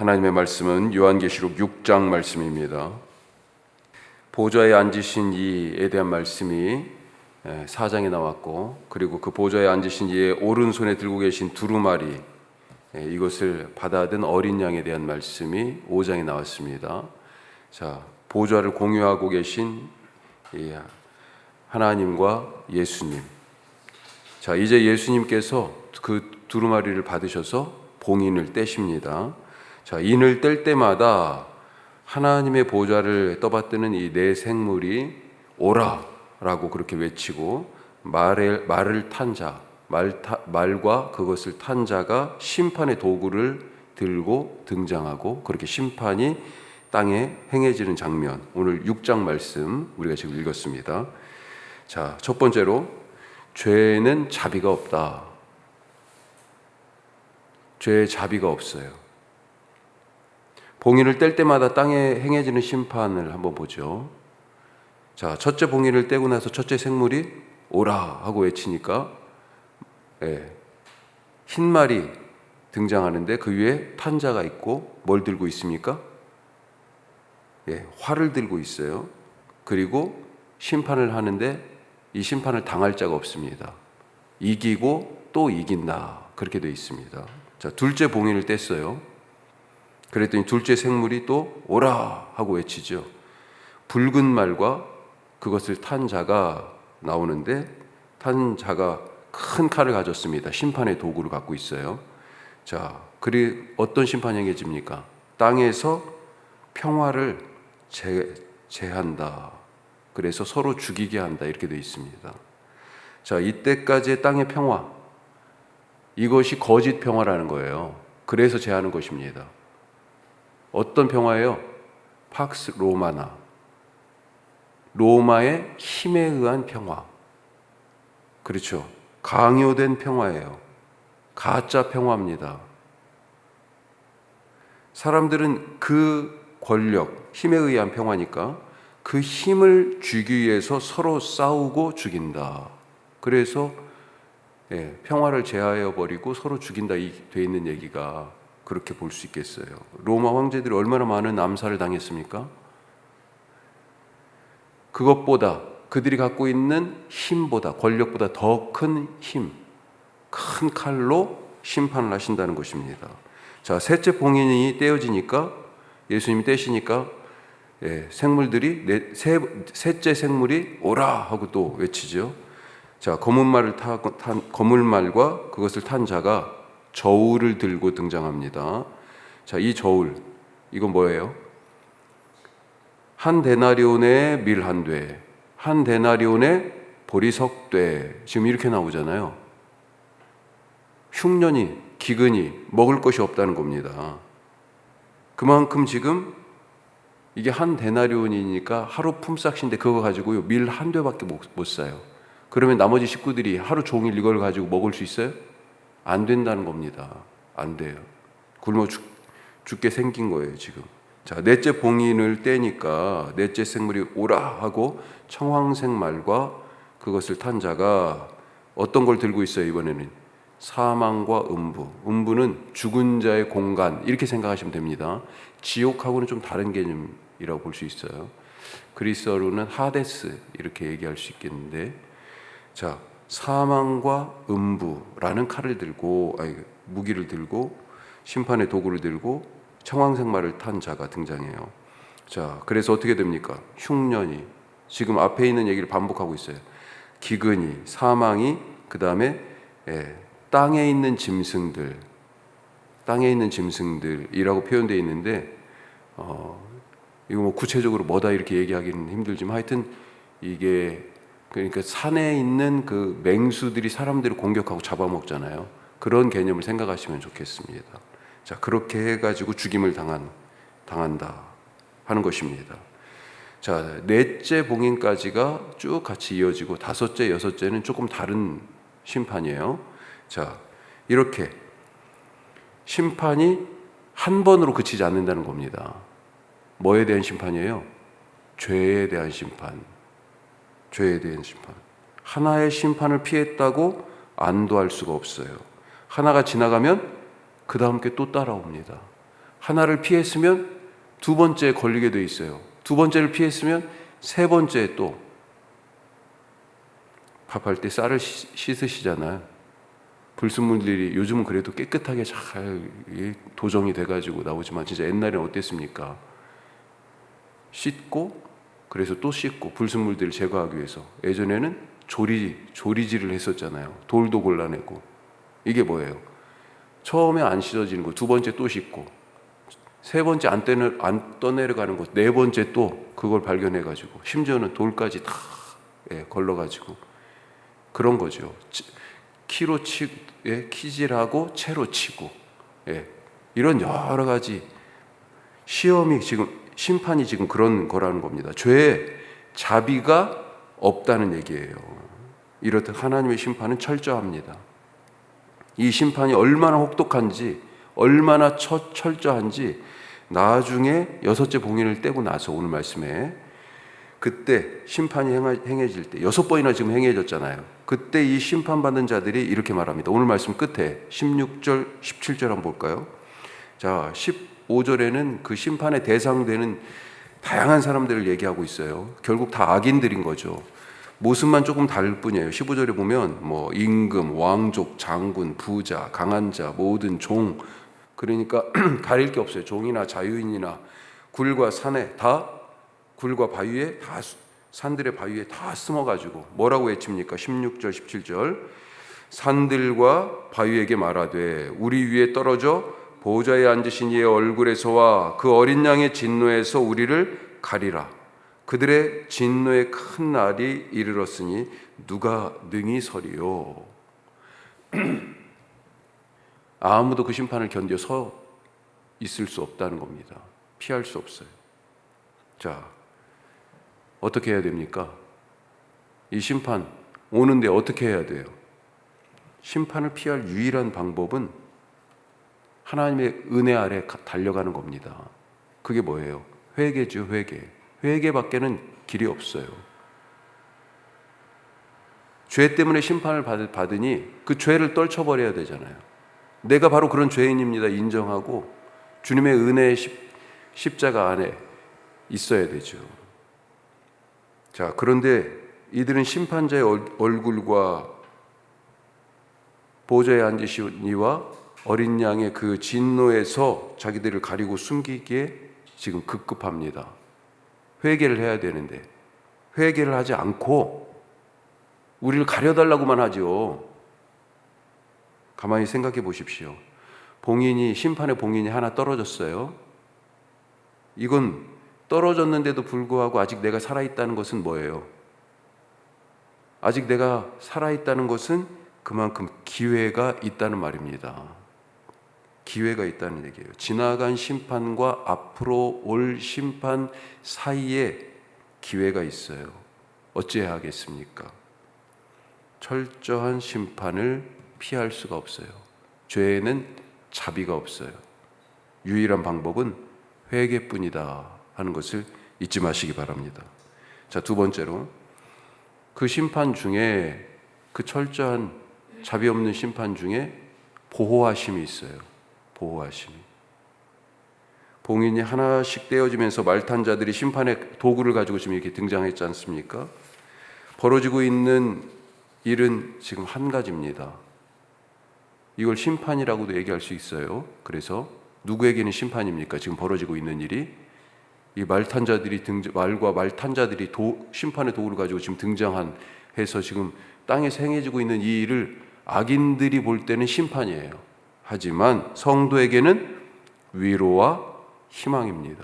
하나님의 말씀은 요한계시록 6장 말씀입니다. 보좌에 앉으신 이에 대한 말씀이 4장에 나왔고, 그리고 그 보좌에 앉으신 이의 오른손에 들고 계신 두루마리, 이것을 받아든 어린 양에 대한 말씀이 5장에 나왔습니다. 자, 보좌를 공유하고 계신 하나님과 예수님. 자, 이제 예수님께서 그 두루마리를 받으셔서 봉인을 떼십니다. 자, 인을 뗄 때마다 하나님의 보좌를 떠받드는 이 네 생물이 오라라고 그렇게 외치고, 말을 탄 자, 말과 그것을 탄 자가 심판의 도구를 들고 등장하고, 그렇게 심판이 땅에 행해지는 장면, 오늘 6장 말씀 우리가 지금 읽었습니다. 자, 첫 번째로 죄에는 자비가 없다. 죄에 자비가 없어요. 봉인을 뗄 때마다 땅에 행해지는 심판을 한번 보죠. 자, 첫째 봉인을 떼고 나서 첫째 생물이 오라 하고 외치니까 흰 말이 등장하는데, 그 위에 탄 자가 있고 뭘 들고 있습니까? 활을 들고 있어요. 그리고 심판을 하는데 이 심판을 당할 자가 없습니다. 이기고 또 이긴다, 그렇게 되어 있습니다. 자, 둘째 봉인을 뗐어요. 그랬더니 둘째 생물이 또 오라 하고 외치죠. 붉은 말과 그것을 탄 자가 나오는데, 탄 자가 큰 칼을 가졌습니다. 심판의 도구를 갖고 있어요. 자, 어떤 심판이 행해집니까? 땅에서 평화를 제한다. 그래서 서로 죽이게 한다, 이렇게 되어 있습니다. 자, 이때까지의 땅의 평화, 이것이 거짓 평화라는 거예요. 그래서 제하는 것입니다. 어떤 평화예요? 팍스 로마나, 로마의 힘에 의한 평화. 그렇죠. 강요된 평화예요. 가짜 평화입니다. 사람들은 그 권력, 힘에 의한 평화니까 그 힘을 주기 위해서 서로 싸우고 죽인다. 그래서 평화를 제하여 버리고 서로 죽인다, 돼 있는 얘기가 그렇게 볼 수 있겠어요. 로마 황제들이 얼마나 많은 암살을 당했습니까? 그것보다, 그들이 갖고 있는 힘보다, 권력보다 더 큰 힘, 큰 칼로 심판을 하신다는 것입니다. 자, 셋째 봉인이 떼어지니까, 예수님이 떼시니까 생물들이, 셋째 생물이 오라 하고 또 외치죠. 자, 검은 말과 그것을 탄 자가 저울을 들고 등장합니다. 자, 이 저울, 이건 뭐예요? 한 데나리온에 밀 한 돼, 한 데나리온에 보리석 돼, 지금 이렇게 나오잖아요. 흉년이, 기근이, 먹을 것이 없다는 겁니다. 그만큼 지금 이게 한 데나리온이니까 하루 품삯인데, 그거 가지고요 밀 한 되밖에 못 사요. 그러면 나머지 식구들이 하루 종일 이걸 가지고 먹을 수 있어요? 안 된다는 겁니다. 안 돼요. 굶어 죽게 생긴 거예요, 지금. 자, 넷째 봉인을 떼니까 넷째 생물이 오라 하고 청황색 말과 그것을 탄 자가 어떤 걸 들고 있어요, 이번에는? 사망과 음부. 음부는 죽은 자의 공간, 이렇게 생각하시면 됩니다. 지옥하고는 좀 다른 개념이라고 볼 수 있어요. 그리스어로는 하데스, 이렇게 얘기할 수 있겠는데, 자, 사망과 음부라는 칼을 들고, 무기를 들고, 심판의 도구를 들고 청황색 말을 탄 자가 등장해요. 자, 그래서 어떻게 됩니까? 흉년이, 지금 앞에 있는 얘기를 반복하고 있어요. 기근이, 사망이, 그 다음에 땅에 있는 짐승들이라고 표현되어 있는데, 이거 뭐 구체적으로 뭐다 이렇게 얘기하기는 힘들지만, 하여튼 이게, 그러니까 산에 있는 그 맹수들이 사람들을 공격하고 잡아먹잖아요. 그런 개념을 생각하시면 좋겠습니다. 자, 그렇게 해가지고 죽임을 당한다 하는 것입니다. 자, 넷째 봉인까지가 쭉 같이 이어지고, 다섯째, 여섯째는 조금 다른 심판이에요. 자, 이렇게 심판이 한 번으로 그치지 않는다는 겁니다. 뭐에 대한 심판이에요? 죄에 대한 심판. 죄에 대한 심판. 하나의 심판을 피했다고 안도할 수가 없어요. 하나가 지나가면 그 다음 게 또 따라옵니다. 하나를 피했으면 두 번째 걸리게 돼 있어요. 두 번째를 피했으면 세 번째 또. 밥할 때 쌀을 씻으시잖아요. 불순물들이 요즘은 그래도 깨끗하게 잘 도정이 돼가지고 나오지만 진짜 옛날에는 어땠습니까? 씻고 그래서 또 씻고 불순물들을 제거하기 위해서. 예전에는 조리질을 했었잖아요. 돌도 골라내고. 이게 뭐예요? 처음에 안 씻어지는 거, 두 번째 또 씻고, 세 번째 안 떠내려가는 거, 네 번째 또 그걸 발견해가지고, 심지어는 돌까지 다 걸러가지고 그런 거죠. 키로 키질하고 채로 치고, 이런 여러 가지 시험이 지금 심판이 지금 그런 거라는 겁니다. 죄의 자비가 없다는 얘기예요. 이렇듯 하나님의 심판은 철저합니다. 이 심판이 얼마나 혹독한지, 얼마나 철저한지 나중에 여섯째 봉인을 떼고 나서 오늘 말씀에 그때 심판이 행해질 때 6번이나 지금 행해졌잖아요. 그때 이 심판받는 자들이 이렇게 말합니다. 오늘 말씀 끝에 16절, 17절 한번 볼까요? 자, 15절에는 그 심판의 대상되는 다양한 사람들을 얘기하고 있어요. 결국 다 악인들인 거죠. 모습만 조금 다를 뿐이에요. 15절에 보면 뭐 임금, 왕족, 장군, 부자, 강한 자, 모든 종, 그러니까 가릴 게 없어요. 종이나 자유인이나 굴과 산에 다, 굴과 바위에 다, 산들의 바위에 다 숨어가지고 뭐라고 외칩니까? 16절 17절 산들과 바위에게 말하되 우리 위에 떨어져 보좌에 앉으신 이의 얼굴에서와 그 어린 양의 진노에서 우리를 가리라. 그들의 진노의 큰 날이 이르렀으니 누가 능히 서리요. 아무도 그 심판을 견뎌 서 있을 수 없다는 겁니다. 피할 수 없어요. 자, 어떻게 해야 됩니까? 이 심판 오는데 어떻게 해야 돼요? 심판을 피할 유일한 방법은 하나님의 은혜 아래 달려가는 겁니다. 그게 뭐예요? 회개죠, 회개. 회개밖에는 길이 없어요. 죄 때문에 심판을 받으니 그 죄를 떨쳐버려야 되잖아요. 내가 바로 그런 죄인입니다. 인정하고 주님의 은혜의 십자가 안에 있어야 되죠. 자, 그런데 이들은 심판자의 얼굴과 보좌에 앉으신 이와 어린 양의 그 진노에서 자기들을 가리고 숨기기에 지금 급급합니다. 회개를 해야 되는데 회개를 하지 않고 우리를 가려달라고만 하죠. 가만히 생각해 보십시오. 심판의 봉인이 하나 떨어졌어요. 이건 떨어졌는데도 불구하고 아직 내가 살아있다는 것은 뭐예요? 아직 내가 살아있다는 것은 그만큼 기회가 있다는 말입니다. 기회가 있다는 얘기예요. 지나간 심판과 앞으로 올 심판 사이에 기회가 있어요. 어찌해야 하겠습니까? 철저한 심판을 피할 수가 없어요. 죄에는 자비가 없어요. 유일한 방법은 회개뿐이다 하는 것을 잊지 마시기 바랍니다. 자, 두 번째로 그 심판 중에 그 철저한 자비 없는 심판 중에 보호하심이 있어요. 보호하심이. 봉인이 하나씩 떼어지면서 말탄 자들이 심판의 도구를 가지고 지금 이렇게 등장했지 않습니까? 벌어지고 있는 일은 지금 한 가지입니다. 이걸 심판이라고도 얘기할 수 있어요. 그래서 누구에게는 심판입니까? 지금 벌어지고 있는 일이 이 말탄 자들이 말과 말탄 자들이 심판의 도구를 가지고 지금 해서 지금 땅에서 행해지고 있는 이 일을 악인들이 볼 때는 심판이에요. 하지만 성도에게는 위로와 희망입니다.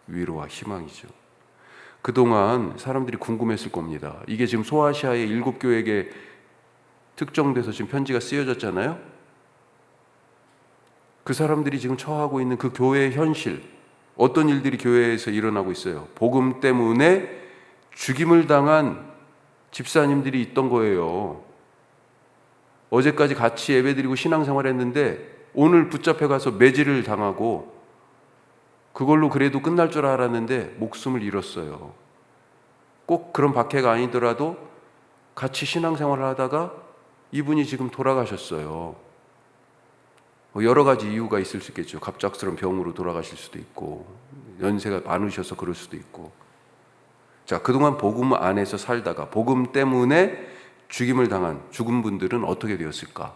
위로와 희망이죠. 그동안 사람들이 궁금했을 겁니다. 이게 지금 소아시아의 7교회에게 특정돼서 지금 편지가 쓰여졌잖아요. 그 사람들이 지금 처하고 있는 그 교회의 현실, 어떤 일들이 교회에서 일어나고 있어요. 복음 때문에 죽임을 당한 집사님들이 있던 거예요. 어제까지 같이 예배드리고 신앙생활했는데 오늘 붙잡혀 가서 매질을 당하고 그걸로 그래도 끝날 줄 알았는데 목숨을 잃었어요. 꼭 그런 박해가 아니더라도 같이 신앙생활을 하다가 이분이 지금 돌아가셨어요. 여러 가지 이유가 있을 수 있겠죠. 갑작스러운 병으로 돌아가실 수도 있고, 연세가 많으셔서 그럴 수도 있고. 자, 그동안 복음 안에서 살다가 복음 때문에 죽임을 당한 죽은 분들은 어떻게 되었을까?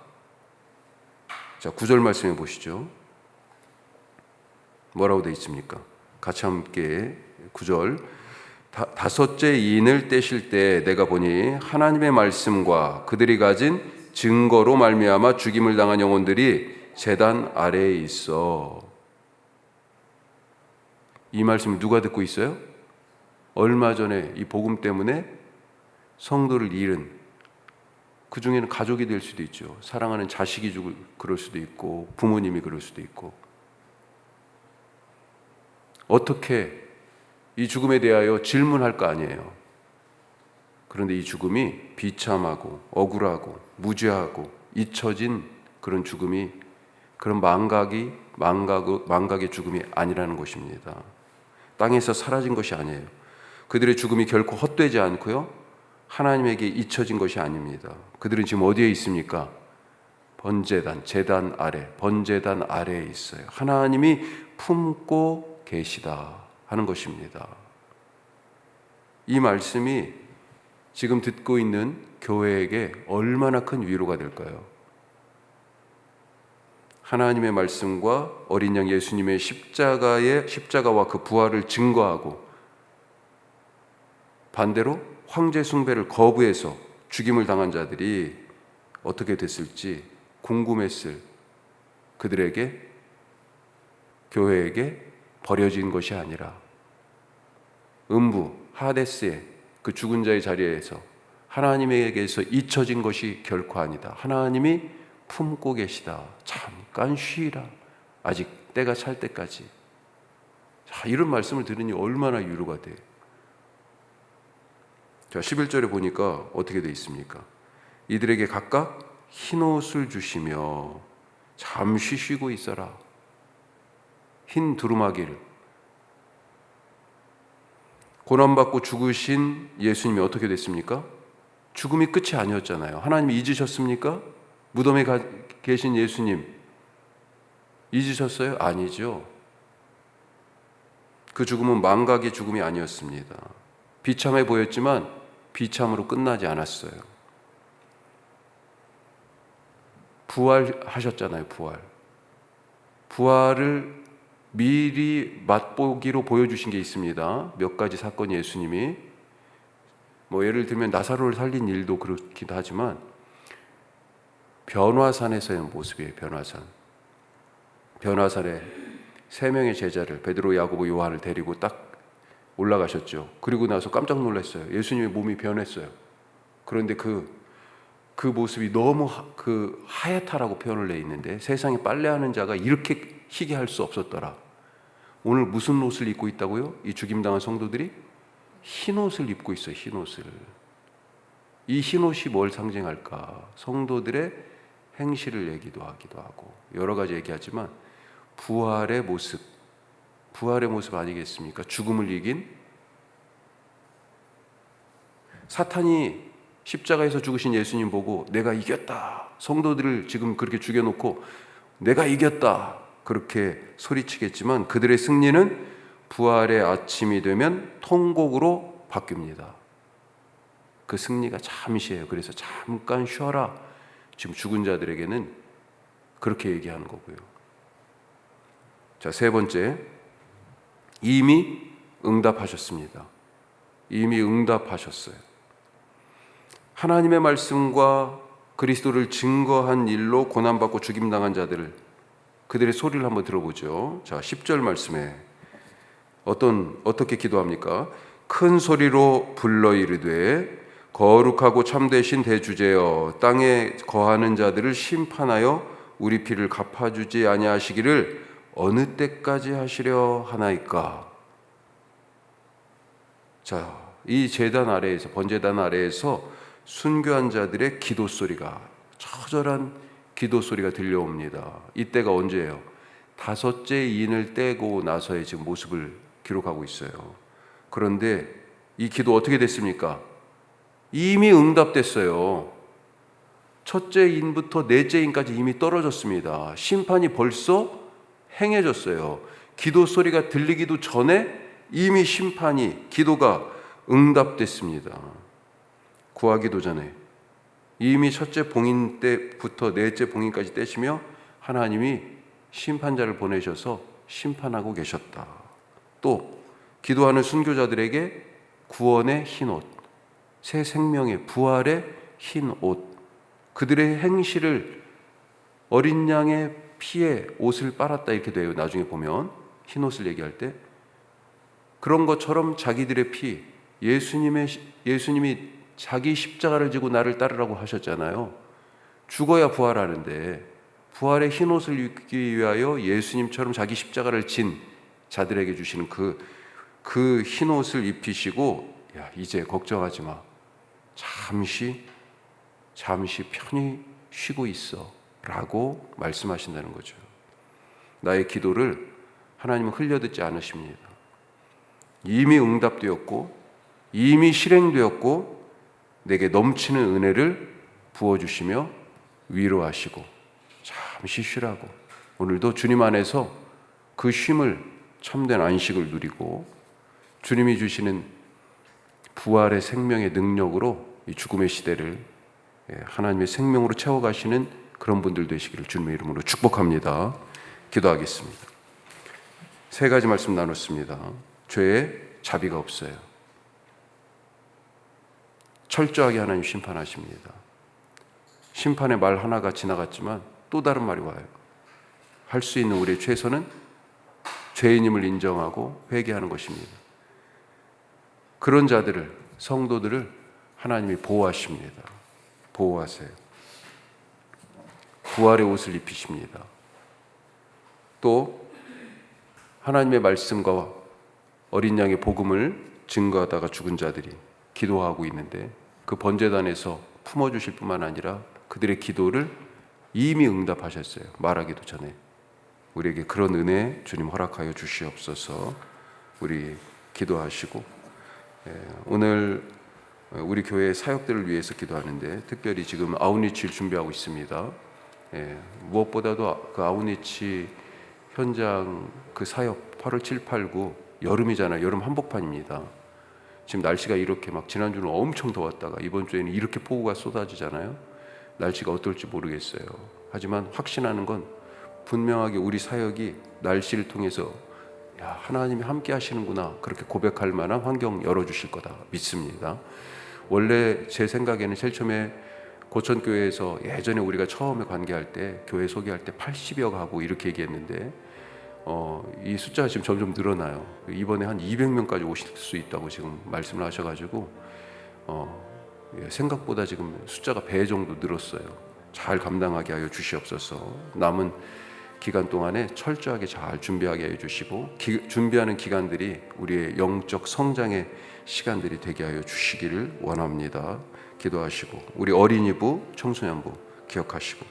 자, 9절 말씀해 보시죠. 뭐라고 되어 있습니까? 같이 함께 9절. 다섯째 인을 떼실 때 내가 보니 하나님의 말씀과 그들이 가진 증거로 말미암아 죽임을 당한 영혼들이 제단 아래에 있어. 이 말씀을 누가 듣고 있어요? 얼마 전에 이 복음 때문에 성도를 잃은, 그 중에는 가족이 될 수도 있죠. 사랑하는 자식이 죽을 그럴 수도 있고, 부모님이 그럴 수도 있고. 어떻게 이 죽음에 대하여 질문할 거 아니에요. 그런데 이 죽음이 비참하고 억울하고 무죄하고 잊혀진 그런 죽음이, 그런 망각의 죽음이 아니라는 것입니다. 땅에서 사라진 것이 아니에요. 그들의 죽음이 결코 헛되지 않고요, 하나님에게 잊혀진 것이 아닙니다. 그들은 지금 어디에 있습니까? 제단 아래, 번제단 아래에 있어요. 하나님이 품고 계시다 하는 것입니다. 이 말씀이 지금 듣고 있는 교회에게 얼마나 큰 위로가 될까요? 하나님의 말씀과 어린 양 예수님의 십자가와 그 부활을 증거하고, 반대로 황제 숭배를 거부해서 죽임을 당한 자들이 어떻게 됐을지 궁금했을 그들에게, 교회에게 버려진 것이 아니라 음부 하데스의 그 죽은 자의 자리에서 하나님에게서 잊혀진 것이 결코 아니다. 하나님이 품고 계시다. 잠깐 쉬라. 아직 때가 찰 때까지. 자, 이런 말씀을 들으니 얼마나 위로가 돼. 자, 11절에 보니까 어떻게 되어 있습니까? 이들에게 각각 흰옷을 주시며 잠시 쉬고 있어라. 흰 두루마기를. 고난받고 죽으신 예수님이 어떻게 됐습니까? 죽음이 끝이 아니었잖아요. 하나님이 잊으셨습니까? 무덤에 계신 예수님 잊으셨어요? 아니죠. 그 죽음은 망각의 죽음이 아니었습니다. 비참해 보였지만 비참으로 끝나지 않았어요. 부활하셨잖아요. 부활을 미리 맛보기로 보여주신 게 있습니다. 몇 가지 사건이 예수님이, 예를 들면 나사로를 살린 일도 그렇기도 하지만, 변화산에서의 모습이에요. 변화산에 3명의 제자를, 베드로, 야고보, 요한을 데리고 딱 올라가셨죠. 그리고 나서 깜짝 놀랐어요. 예수님의 몸이 변했어요. 그런데 그 모습이 너무 하얗다라고 표현을 내 있는데, 세상에 빨래하는 자가 이렇게 희게 할 수 없었더라. 오늘 무슨 옷을 입고 있다고요? 이 죽임당한 성도들이 흰 옷을 입고 있어요. 흰 옷을. 이 흰 옷이 뭘 상징할까? 성도들의 행실을 얘기도 하기도 하고 여러 가지 얘기하지만 부활의 모습 아니겠습니까? 죽음을 이긴, 사탄이 십자가에서 죽으신 예수님 보고 내가 이겼다, 성도들을 지금 그렇게 죽여놓고 내가 이겼다 그렇게 소리치겠지만, 그들의 승리는 부활의 아침이 되면 통곡으로 바뀝니다. 그 승리가 잠시예요. 그래서 잠깐 쉬어라. 지금 죽은 자들에게는 그렇게 얘기하는 거고요. 자, 3번째, 이미 응답하셨습니다. 이미 응답하셨어요. 하나님의 말씀과 그리스도를 증거한 일로 고난받고 죽임당한 자들을, 그들의 소리를 한번 들어보죠. 자, 10절 말씀에 어떻게 기도합니까? 큰 소리로 불러 이르되 거룩하고 참되신 대주제여, 땅에 거하는 자들을 심판하여 우리 피를 갚아주지 아니하시기를 어느 때까지 하시려 하나이까. 자, 이 제단 아래에서, 번제단 아래에서 순교한 자들의 기도 소리가, 처절한 기도 소리가 들려옵니다. 이때가 언제예요? 5째 인을 떼고 나서의 지금 모습을 기록하고 있어요. 그런데 이 기도 어떻게 됐습니까? 이미 응답됐어요. 첫째 인부터 넷째 인까지 이미 떨어졌습니다. 심판이 벌써 행해졌어요. 기도 소리가 들리기도 전에 이미 심판이, 기도가 응답됐습니다. 구하기도 전에 이미 첫째 봉인 때부터 넷째 봉인까지 떼시며 하나님이 심판자를 보내셔서 심판하고 계셨다. 또 기도하는 순교자들에게 구원의 흰옷, 새 생명의 부활의 흰옷, 그들의 행실을 어린 양의 피에 옷을 빨았다 이렇게 돼요. 나중에 보면 흰옷을 얘기할 때 그런 것처럼 자기들의 피, 예수님이 자기 십자가를 지고 나를 따르라고 하셨잖아요. 죽어야 부활하는데 부활의 흰옷을 입기 위하여 예수님처럼 자기 십자가를 진 자들에게 주시는 그 흰옷을 입히시고, 야, 이제 걱정하지 마. 잠시 편히 쉬고 있어 라고 말씀하신다는 거죠. 나의 기도를 하나님은 흘려듣지 않으십니다. 이미 응답되었고 이미 실행되었고 내게 넘치는 은혜를 부어주시며 위로하시고 잠시 쉬라고, 오늘도 주님 안에서 그 쉼을, 참된 안식을 누리고 주님이 주시는 부활의 생명의 능력으로 이 죽음의 시대를 하나님의 생명으로 채워가시는 그런 분들 되시기를 주님의 이름으로 축복합니다. 기도하겠습니다. 세 가지 말씀 나눴습니다. 죄에 자비가 없어요. 철저하게 하나님 심판하십니다. 심판의 말 하나가 지나갔지만 또 다른 말이 와요. 할 수 있는 우리의 최선은 죄인임을 인정하고 회개하는 것입니다. 그런 자들을, 성도들을 하나님이 보호하십니다. 보호하세요. 부활의 옷을 입히십니다. 또 하나님의 말씀과 어린 양의 복음을 증거하다가 죽은 자들이 기도하고 있는데 그 번제단에서 품어주실 뿐만 아니라 그들의 기도를 이미 응답하셨어요. 말하기도 전에. 우리에게 그런 은혜 주님 허락하여 주시옵소서. 우리 기도하시고, 오늘 우리 교회 사역들을 위해서 기도하는데 특별히 지금 아웃리치를 준비하고 있습니다. 무엇보다도 그 아웃리치 현장 그 사역 8월 7, 8, 9 여름이잖아요. 여름 한복판입니다. 지금 날씨가 이렇게 막 지난주는 엄청 더웠다가 이번 주에는 이렇게 폭우가 쏟아지잖아요. 날씨가 어떨지 모르겠어요. 하지만 확신하는 건 분명하게 우리 사역이 날씨를 통해서 야, 하나님이 함께 하시는구나 그렇게 고백할 만한 환경 열어주실 거다 믿습니다. 원래 제 생각에는 제일 처음에 고천교회에서 예전에 우리가 처음에 관계할 때 교회 소개할 때 80여 가구 이렇게 얘기했는데 이 숫자가 지금 점점 늘어나요. 이번에 한 200명까지 오실 수 있다고 지금 말씀을 하셔가지고 생각보다 지금 숫자가 배 정도 늘었어요. 잘 감당하게 하여 주시옵소서. 남은 기간 동안에 철저하게 잘 준비하게 해 주시고 준비하는 기간들이 우리의 영적 성장의 시간들이 되게 하여 주시기를 원합니다. 기도하시고 우리 어린이부, 청소년부 기억하시고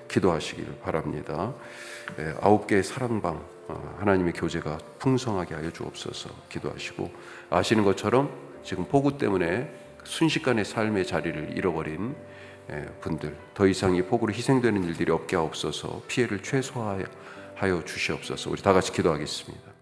기도하시기를 바랍니다. 9개의 사랑방 하나님의 교제가 풍성하게 하여 주옵소서. 기도하시고 아시는 것처럼 지금 폭우 때문에 순식간에 삶의 자리를 잃어버린 분들, 더 이상 이 폭우로 희생되는 일들이 없게 하옵소서. 피해를 최소화하여 주시옵소서. 우리 다 같이 기도하겠습니다.